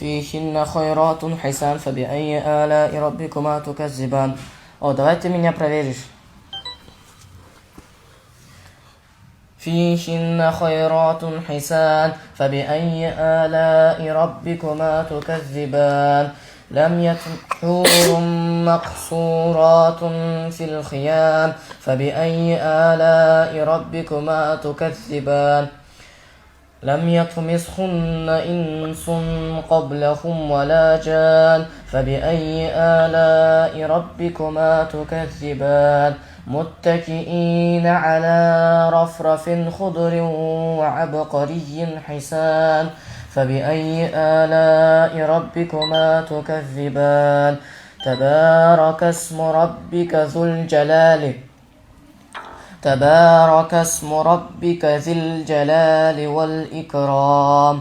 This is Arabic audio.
فيهن خيرات حسان فبأي آلاء ربكما تكذبان. О, давай ты меня проверишь. فيهن خيرات حسان فبأي آلاء ربكما تكذبان. لم يطمثهن مقصورات في الخيام فبأي آلاء ربكما تكذبان. لم يطمثهن إنس قبلهم ولا جان فبأي آلاء ربكما تكذبان. متكئين على رفرف خضر وعبقري حسان فبأي آلاء ربكما تكذبان. تبارك اسم ربك ذي الجلال والإكرام.